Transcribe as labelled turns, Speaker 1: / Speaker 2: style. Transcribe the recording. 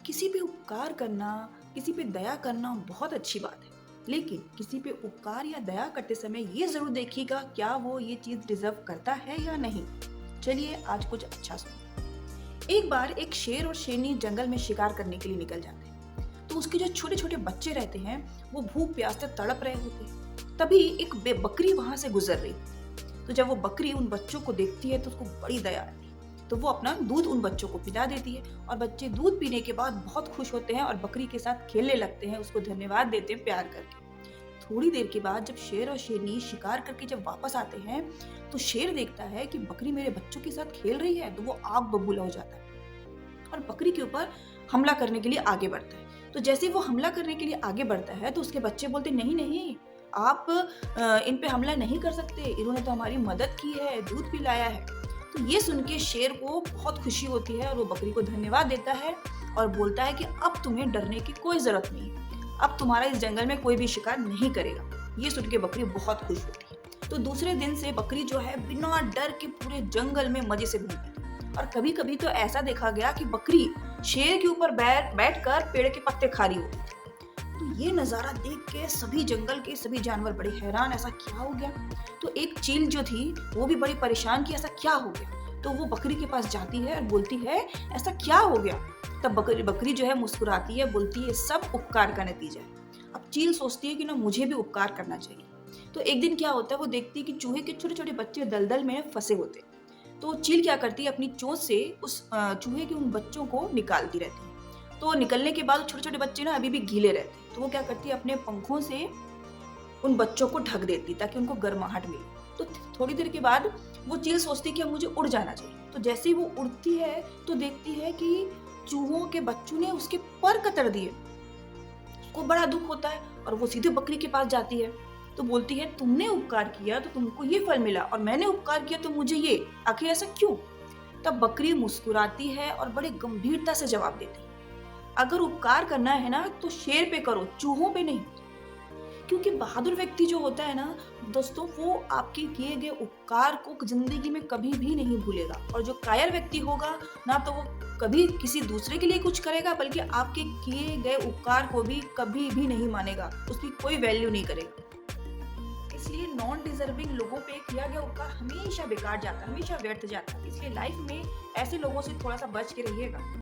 Speaker 1: किसी पे उपकार करना, किसी पे दया करना बहुत अच्छी बात है। लेकिन किसी पे उपकार या दया करते समय ये ज़रूर देखिएगा क्या वो ये चीज़ डिज़र्व करता है या नहीं। चलिए आज कुछ अच्छा सुनिए। एक बार एक शेर और शेरनी जंगल में शिकार करने के लिए निकल जाते हैं। तो उसके जो छोटे-छोटे बच्चे रहते हैं, वो भूख प्यास से तड़प रहे होते हैं। तभी एक बकरी वहाँ से गुज़र रही। तो जब वो बकरी उन बच्चों को देखती है तो उसको बड़ी दया आती है। तो वो अपना दूध उन बच्चों को पिला देती है और बच्चे दूध पीने के बाद बहुत खुश होते हैं और बकरी के साथ खेलने लगते हैं, उसको धन्यवाद देते हैं प्यार करके। थोड़ी देर के बाद जब शेर और शेरनी शिकार करके जब वापस आते हैं, तो शेर देखता है कि बकरी मेरे बच्चों के साथ खेल रही है, तो वो आग बबूला हो जाता है और बकरी के ऊपर हमला करने के लिए आगे बढ़ता है। तो जैसे ही वो हमला करने के लिए आगे बढ़ता है, तो उसके बच्चे बोलते नहीं, नहीं, आप इन पे हमला नहीं कर सकते, इन्होंने तो हमारी मदद की है, दूध पिलाया है। तो ये सुन के शेर को बहुत खुशी होती है और वो बकरी को धन्यवाद देता है और बोलता है कि अब तुम्हें डरने की कोई ज़रूरत नहीं है। अब तुम्हारा इस जंगल में कोई भी शिकार नहीं करेगा। ये सुन के बकरी बहुत खुश होती है। तो दूसरे दिन से बकरी जो है बिना डर के पूरे जंगल में मज़े से घूमती है और कभी-कभी तो ऐसा देखा गया कि बकरी शेर के ऊपर बैठकर पेड़ के पत्ते खा रही होती थी। तो ये नज़ारा देख के सभी जंगल के सभी जानवर बड़े हैरान, ऐसा क्या हो गया? तो एक चील जो थी वो भी बड़ी परेशान कि ऐसा क्या हो गया? तो वो बकरी के पास जाती है और बोलती है ऐसा क्या हो गया? तब बकरी बकरी जो है मुस्कुराती है, बोलती है सब उपकार का नतीजा है। अब चील सोचती है कि ना मुझे भी उपकार करना चाहिए। तो एक दिन क्या होता है, वो देखती है कि चूहे के छोटे-छोटे बच्चे दलदल में फंसे होते हैं। तो चील क्या करती है, अपनी चोंच से उस चूहे के उन बच्चों को निकालती रहती है। तो निकलने के बाद छोटे-छोटे बच्चे ना अभी भी गीले रहते हैं। तो वो क्या करती है, अपने पंखों से उन बच्चों को ढक देती ताकि उनको गर्माहट मिले। तो थोड़ी देर के बाद वो चील सोचती है कि अब मुझे उड़ जाना चाहिए। तो जैसे ही वो उड़ती है तो देखती है कि चूहों के बच्चों ने उसके पर कतर दिए। उसको बड़ा दुःख होता है और वो सीधे बकरी के पास जाती है। तो बोलती है तुमने उपकार किया तो तुमको ये फल मिला और मैंने उपकार किया तो मुझे ये, आखिर ऐसा क्यों? तब बकरी मुस्कुराती है और बड़े गंभीरता से जवाब देती है, अगर उपकार करना है ना तो शेर पे करो, चूहों पे नहीं। क्योंकि बहादुर व्यक्ति जो होता है ना दोस्तों, वो आपके किए गए उपकार को जिंदगी में कभी भी नहीं भूलेगा। और जो कायर व्यक्ति होगा ना, तो वो कभी किसी दूसरे के लिए कुछ करेगा, बल्कि आपके किए गए उपकार को भी कभी भी नहीं मानेगा, उसकी कोई वैल्यू नहीं करेगा। इसलिए नॉन डिजर्विंग लोगों पे किया गया उपकार हमेशा बेकार जाता है, हमेशा व्यर्थ जाता है। इसलिए लाइफ में ऐसे लोगों से थोड़ा सा बच के रहिएगा।